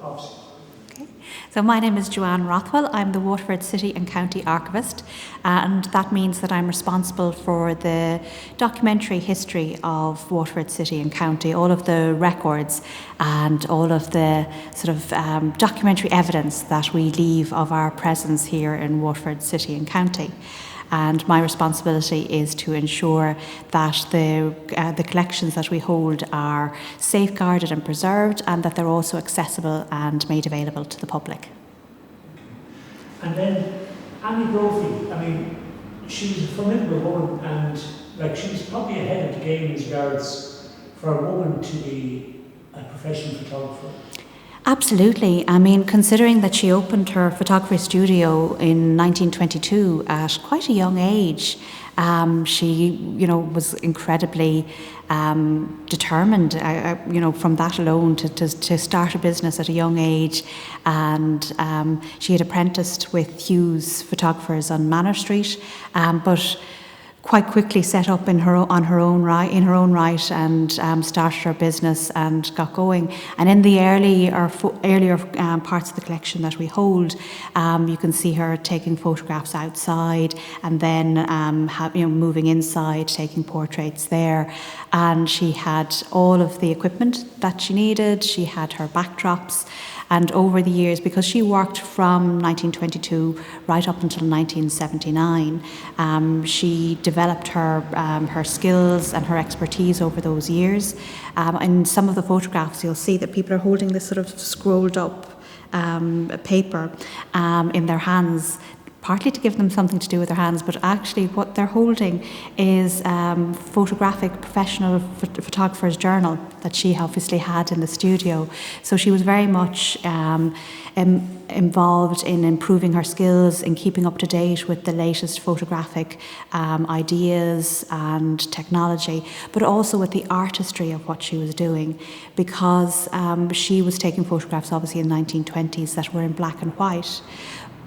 officer. Okay. So my name is Joanne Rothwell. I'm the Waterford City and County Archivist, and that means that I'm responsible for the documentary history of Waterford City and County, all of the records and all of the sort of documentary evidence that we leave of our presence here in Waterford City and County. And my responsibility is to ensure that the collections that we hold are safeguarded and preserved, and that they're also accessible and made available to the public. And then Annie Brophy, I mean, she was a formidable woman, and she was probably ahead of the game as regards for a woman to be a professional photographer. Absolutely. I mean, considering that she opened her photography studio in 1922 at quite a young age, she, was incredibly determined, from that alone to start a business at a young age. And she had apprenticed with Hughes Photographers on Manor Street, but quite quickly set up in her own right, and started her business and got going. And in the earlier parts of the collection that we hold, you can see her taking photographs outside, and then moving inside, taking portraits there. And she had all of the equipment that she needed. She had her backdrops. And over the years, because she worked from 1922 right up until 1979, she developed her skills and her expertise over those years. In some of the photographs, you'll see that people are holding this sort of scrolled up paper in their hands, partly to give them something to do with their hands, but actually what they're holding is photographic professional photographer's journal that she obviously had in the studio. So she was very much involved in improving her skills, in keeping up to date with the latest photographic ideas and technology, but also with the artistry of what she was doing, because she was taking photographs obviously in the 1920s that were in black and white,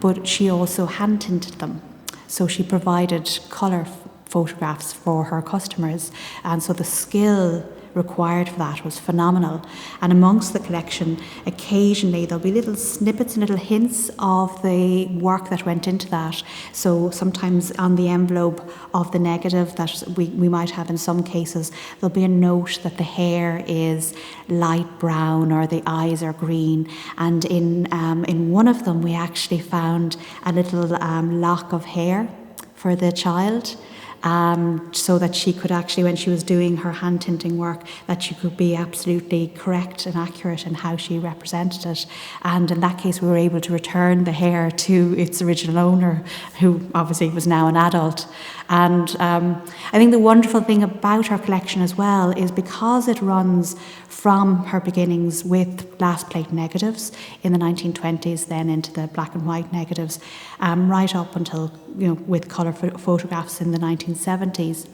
but she also hand tinted them. So she provided colour photographs for her customers, and so the skill required for that was phenomenal. And amongst the collection, occasionally there'll be little snippets and little hints of the work that went into that. So sometimes on the envelope of the negative that we might have in some cases, there'll be a note that the hair is light brown or the eyes are green. And in one of them, we actually found a little lock of hair for the child. So that she could actually, when she was doing her hand tinting work, that she could be absolutely correct and accurate in how she represented it. And in that case, we were able to return the hair to its original owner, who obviously was now an adult. And I think the wonderful thing about her collection as well is because it runs from her beginnings with glass plate negatives in the 1920s, then into the black and white negatives, right up until, with colour photographs in the 1970s.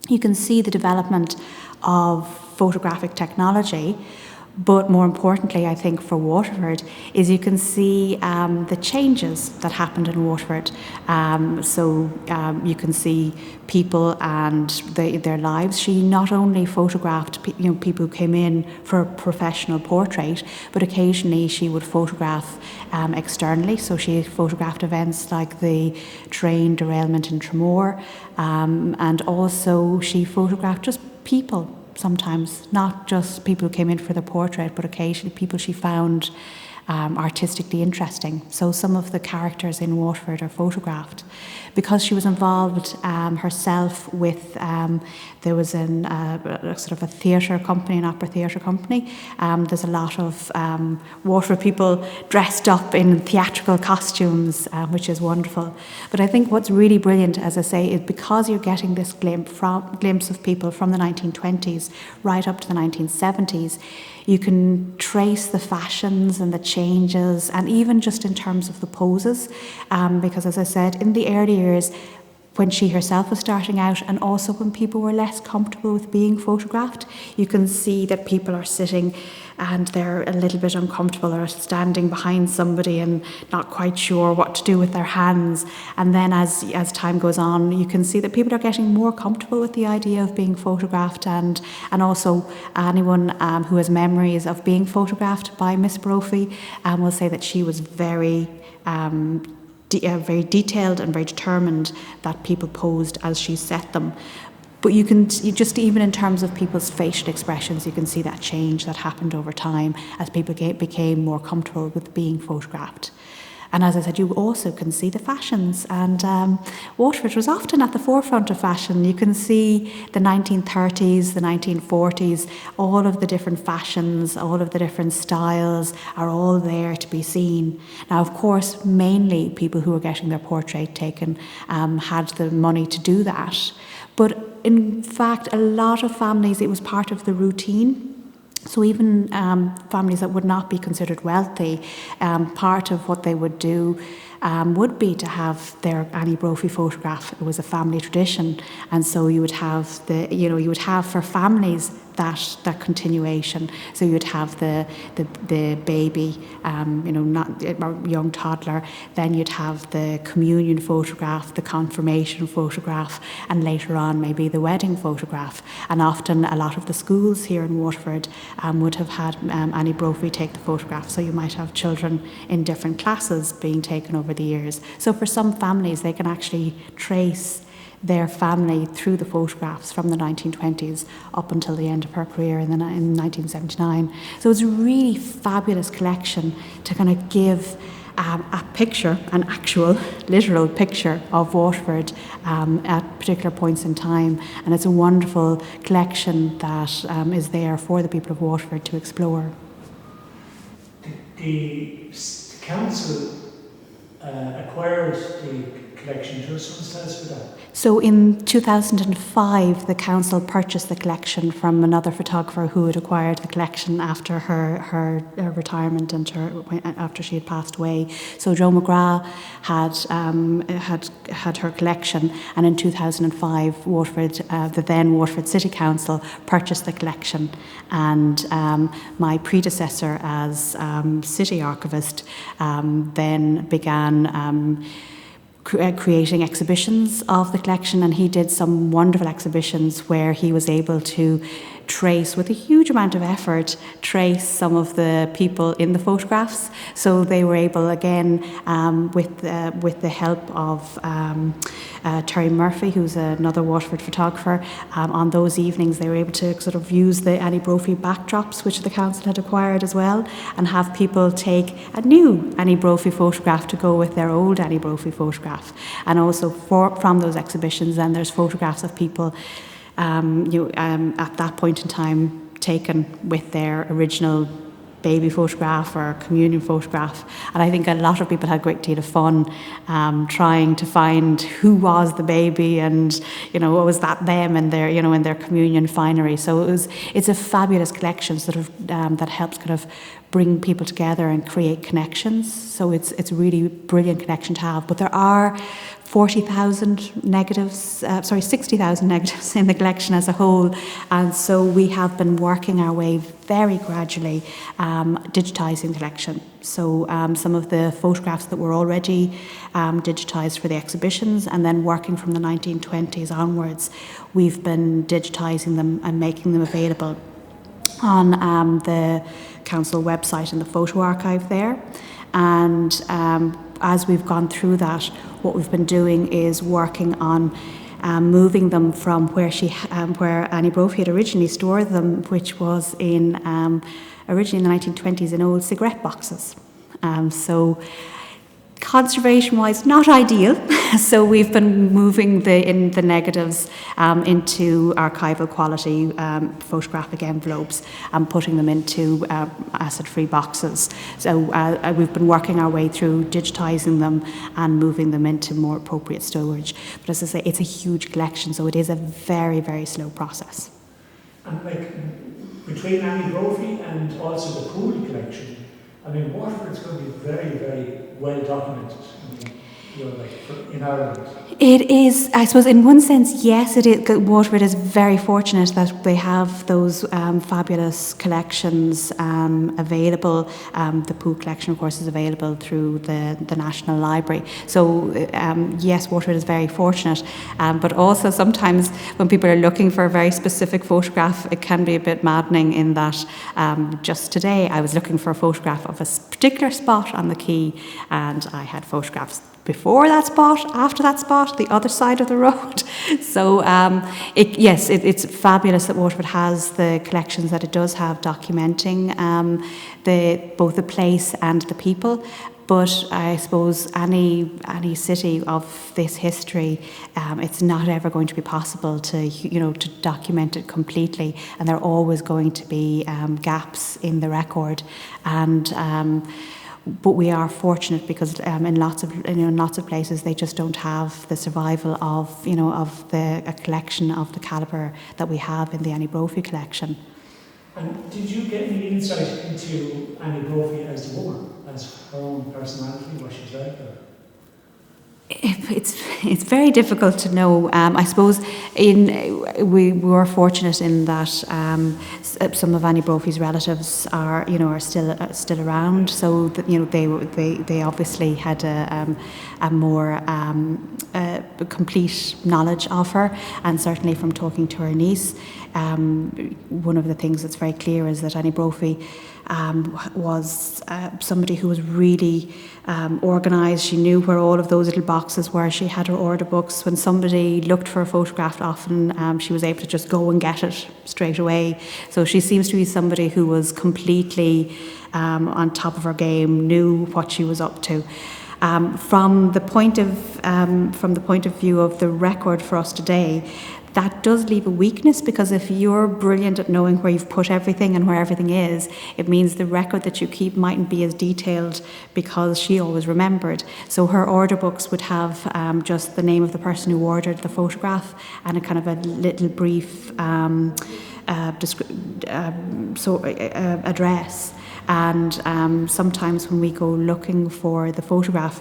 You can see the development of photographic technology, but more importantly, I think for Waterford, is you can see the changes that happened in Waterford. So you can see people and their lives. She not only photographed people who came in for a professional portrait, but occasionally she would photograph externally. So she photographed events like the train derailment in Tremor, and also she photographed just people. Sometimes, not just people who came in for the portrait, but occasionally people she found artistically interesting. So some of the characters in Waterford are photographed. Because she was involved herself with, there was a sort of a theatre company, an opera theatre company. There's a lot of Waterford people dressed up in theatrical costumes, which is wonderful. But I think what's really brilliant, as I say, is because you're getting this glimpse of people from the 1920s right up to the 1970s, you can trace the fashions and the changes, and even just in terms of the poses, because as I said, in the early years, when she herself was starting out, and also when people were less comfortable with being photographed. You can see that people are sitting and they're a little bit uncomfortable, or standing behind somebody and not quite sure what to do with their hands. And then as time goes on, you can see that people are getting more comfortable with the idea of being photographed, and also anyone who has memories of being photographed by Miss Brophy will say that she was very very detailed and very determined that people posed as she set them. But you just, even in terms of people's facial expressions, you can see that change that happened over time as people became more comfortable with being photographed. And as I said, you also can see the fashions, and Waterford was often at the forefront of fashion. You can see the 1930s, the 1940s, all of the different fashions, all of the different styles are all there to be seen. Now, of course, mainly people who were getting their portrait taken had the money to do that. But in fact, a lot of families, it was part of the routine. So even families that would not be considered wealthy, part of what they would do would be to have their Annie Brophy photograph. It was a family tradition, and so you would have for families that continuation. So you'd have the baby, not a young toddler. Then you'd have the communion photograph, the confirmation photograph, and later on maybe the wedding photograph. And often a lot of the schools here in Waterford would have had Annie Brophy take the photograph. So you might have children in different classes being taken over the years. So for some families, they can actually trace their family through the photographs from the 1920s up until the end of her career in 1979. So it's a really fabulous collection to kind of give a picture, an actual, literal picture of Waterford at particular points in time. And it's a wonderful collection that is there for the people of Waterford to explore. The council acquired the collection. Do you have some stats for that? So in 2005, the council purchased the collection from another photographer who had acquired the collection after her retirement and after she had passed away. So Jo McGrath had her collection, and in 2005, Waterford, the then Waterford City Council, purchased the collection, and my predecessor as city archivist then began creating exhibitions of the collection, and he did some wonderful exhibitions where he was able to trace, with a huge amount of effort, trace some of the people in the photographs. So they were able, again, with the help of Terry Murphy, who's another Waterford photographer, on those evenings they were able to sort of use the Annie Brophy backdrops, which the council had acquired as well, and have people take a new Annie Brophy photograph to go with their old Annie Brophy photograph. And also from those exhibitions, then there's photographs of people at that point in time taken with their original baby photograph or communion photograph. And I think a lot of people had a great deal of fun trying to find who was the baby, and what was that them in their in their communion finery. So it's a fabulous collection sort of that helps kind of bring people together and create connections. So it's a really brilliant collection to have. But there are 60,000 negatives in the collection as a whole, and so we have been working our way very gradually digitising the collection. So some of the photographs that were already digitised for the exhibitions, and then working from the 1920s onwards, we've been digitising them and making them available on the council website and the photo archive there. And as we've gone through that, what we've been doing is working on moving them from where Annie Brophy had originally stored them, which was originally in the 1920s in old cigarette boxes. So conservation-wise, not ideal. So we've been moving the negatives into archival quality photographic envelopes and putting them into acid-free boxes. So we've been working our way through digitising them and moving them into more appropriate storage. But as I say, it's a huge collection, so it is a very, very slow process. And between Annie Brophy and also the Poole collection, Waterford's going to be very, very well documented. in Ireland? It is, I suppose, in one sense, yes, it is. Waterford is very fortunate that they have those fabulous collections available. The Pooh collection, of course, is available through the National Library. So, yes, Waterford is very fortunate. But also sometimes when people are looking for a very specific photograph, it can be a bit maddening in that just today I was looking for a photograph of a particular spot on the quay, and I had photographs before that spot, after that spot, the other side of the road. So it's fabulous that Waterford has the collections that it does have, documenting both the place and the people. But I suppose any city of this history, it's not ever going to be possible to document it completely, and there are always going to be gaps in the record. And but we are fortunate because in lots of places they just don't have the survival of a collection of the calibre that we have in the Annie Brophy collection. And did you get any insight into Annie Brophy as a woman, as her own personality, what she's like? It's very difficult to know. I suppose we were fortunate in that some of Annie Brophy's relatives are still around. So that, they obviously had a more complete knowledge of her, and certainly from talking to her niece, one of the things that's very clear is that Annie Brophy was somebody who was really organised. She knew where all of those little boxes were. She had her order books. When somebody looked for a photograph, often she was able to just go and get it straight away. So she seems to be somebody who was completely on top of her game, knew what she was up to. From the point of view of the record for us today, that does leave a weakness, because if you're brilliant at knowing where you've put everything and where everything is, it means the record that you keep mightn't be as detailed, because she always remembered. So her order books would have just the name of the person who ordered the photograph and a kind of a little brief address. And sometimes when we go looking for the photograph,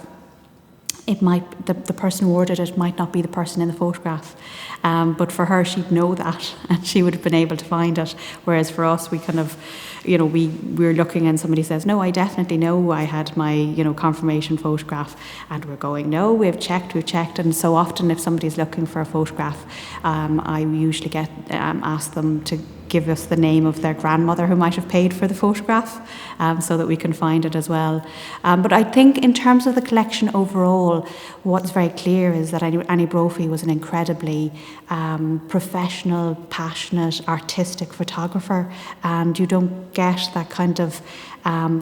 the person who ordered it might not be the person in the photograph, but for her, she'd know that and she would have been able to find it. Whereas for us, we kind of, we're looking and somebody says, "No, I definitely know I had my, confirmation photograph," and we're going, "No, we've checked." And so often, if somebody's looking for a photograph, I usually get ask them to give us the name of their grandmother who might have paid for the photograph, so that we can find it as well. But I think in terms of the collection overall, what's very clear is that Annie Brophy was an incredibly professional, passionate, artistic photographer, and you don't get that kind of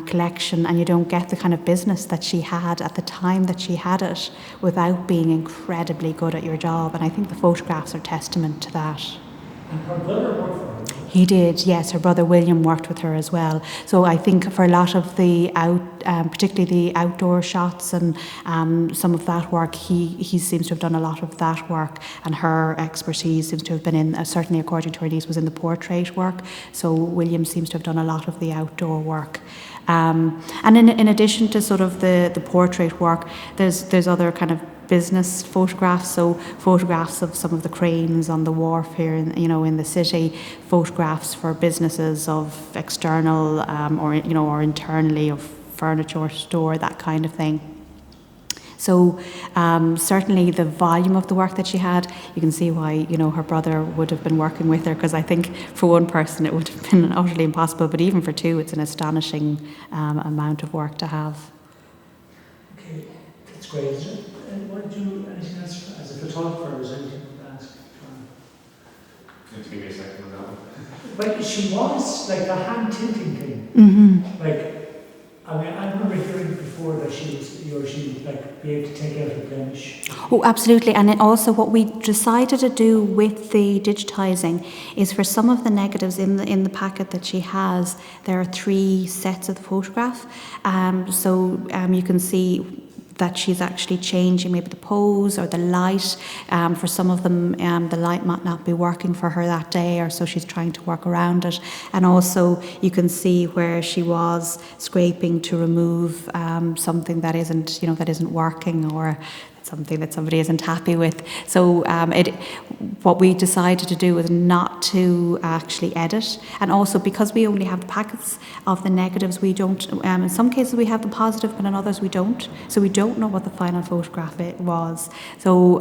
collection, and you don't get the kind of business that she had at the time that she had it without being incredibly good at your job. And I think the photographs are testament to that. And her brother worked for her? He did, yes. Her brother William worked with her as well. So I think for a lot of the particularly the outdoor shots and some of that work, he seems to have done a lot of that work, and her expertise seems to have been in, certainly according to her niece, was in the portrait work. So William seems to have done a lot of the outdoor work. And in addition to sort of the portrait work, there's other kind of business photographs, so photographs of some of the cranes on the wharf here in the city, photographs for businesses of external or internally of furniture store, that kind of thing. So certainly the volume of the work that she had, you can see why her brother would have been working with her, because I think for one person it would have been utterly impossible, but even for two it's an astonishing amount of work to have. Okay, that's great, isn't it? And what do you, anything else as a photographer, is anything to ask? Just give me a second on that one. But she was like the hand tilting thing. Mm-hmm. Like, I mean, I remember hearing before that she would like be able to take out a blemish. Oh, absolutely. And then also what we decided to do with the digitising is for some of the negatives in the packet that she has, there are 3 sets of the photograph. So you can see that she's actually changing maybe the pose or the light. For some of them, the light might not be working for her that day, or so she's trying to work around it. And also you can see where she was scraping to remove something that isn't working, or something that somebody isn't happy with. So what we decided to do was not to actually edit, and also because we only have the packets of the negatives, we don't, in some cases we have the positive, but in others we don't. So we don't know what the final photograph it was. So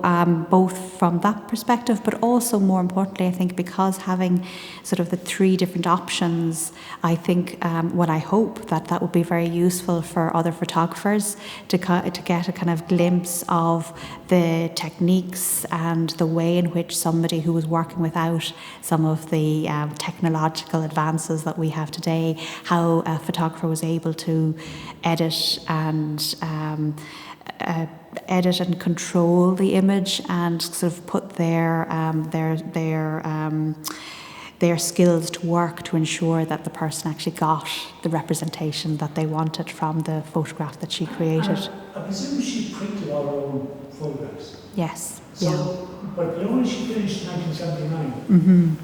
both from that perspective, but also more importantly, I think because having sort of the 3 different options, I think what I hope that would be very useful for other photographers to get a kind of glimpse of the techniques and the way in which somebody who was working without some of the technological advances that we have today, how a photographer was able to edit and control the image and sort of put their skills to work to ensure that the person actually got the representation that they wanted from the photograph that she created. I presume she printed all her own photographs. Yes. So, Yeah. but when she finished in 1979, Mm-hmm.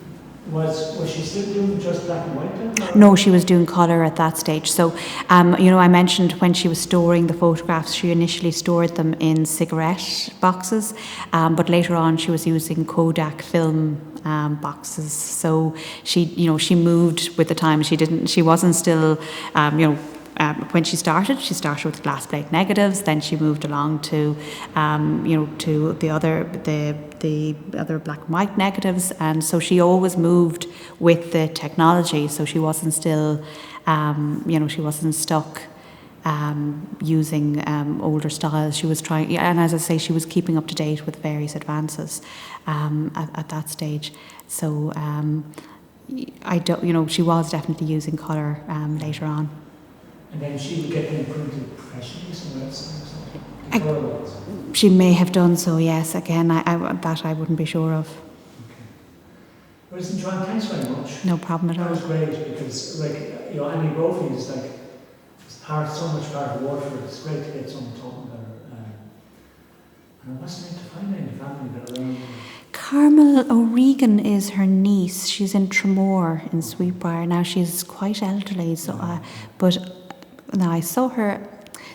was she still doing just black and white then? Or? No, she was doing colour at that stage. So, I mentioned when she was storing the photographs, she initially stored them in cigarette boxes, but later on she was using Kodak film boxes. So she moved with the time. She wasn't still, when she started with glass plate negatives. Then she moved along to, to the other black and white negatives, and so she always moved with the technology. So she wasn't still, she wasn't stuck using older styles. She was trying, and as I say, she was keeping up to date with various advances at that stage. So she was definitely using colour later on. And then she would get them printed professionally somewhere else. She may have done so, yes. Again, I wouldn't be sure of. Okay. Well, listen, Joanne, thanks very much. No problem at all. That was great because, Annie Brophy is so much part of Waterford. It's great to get someone talking about her. And I wasn't meant to find any family that are around. Carmel O'Regan is her niece. She's in Tramore in Sweetbriar. Now she's quite elderly, but now I saw her.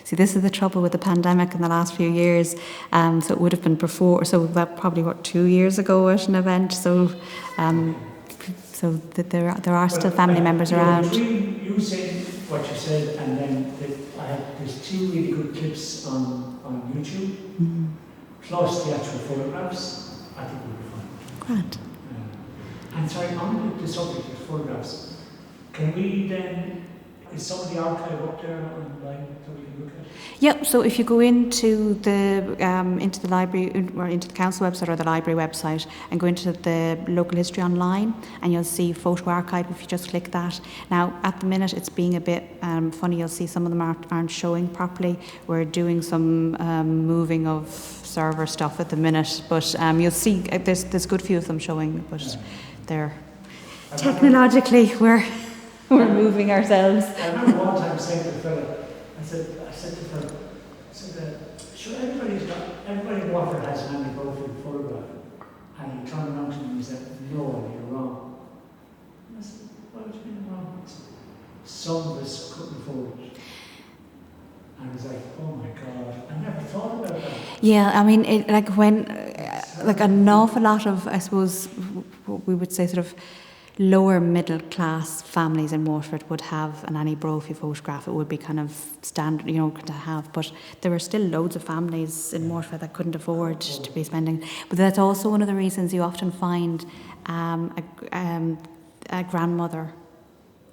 See, this is the trouble with the pandemic in the last few years. So it would have been before. So that probably 2 years ago at an event. So, there are still family members around. Between you saying what you said and then there's 2 really good clips on YouTube, plus the actual photographs. I think we'll be fine. Grand. And sorry, on the subject of photographs, can we then? Is some of the archive up there online that we can look at? Yep. So if you go into the library or into the council website or the library website and go into the local history online, and you'll see photo archive. If you just click that. Now at the minute it's being a bit funny. You'll see some of them aren't showing properly. We're doing some moving of server stuff at the minute, but you'll see there's a good few of them showing, but they're technologically we're moving ourselves. I remember one time saying to the fellow, I said to the fellow, sure, everybody in Waterford has an Annie Brophy photograph. And he turned around to me and he said, no, you're wrong. And I said, what do you mean wrong? He said, some of us couldn't afford it. And I was like, oh my God, I never thought about that. Yeah, I mean, an awful lot of, I suppose, what we would say sort of lower middle class families in Waterford would have an Annie Brophy photograph. It would be kind of standard, to have. But there were still loads of families in Waterford that couldn't afford to be spending. But that's also one of the reasons you often find a grandmother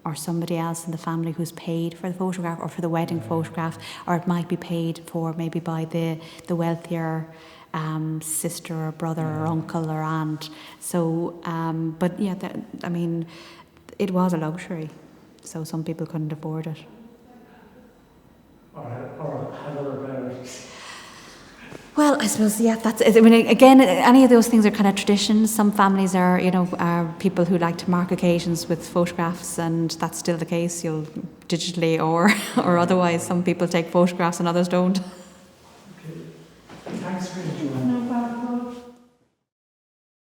or somebody else in the family who's paid for the photograph or for the wedding photograph, or it might be paid for maybe by the wealthier sister or brother or uncle or aunt. So, but yeah, it was a luxury, so some people couldn't afford it. Or had other priorities. Well, I suppose, yeah, that's it. I mean, again, any of those things are kind of traditions. Some families are people who like to mark occasions with photographs, and that's still the case. You'll digitally or otherwise. Some people take photographs and others don't.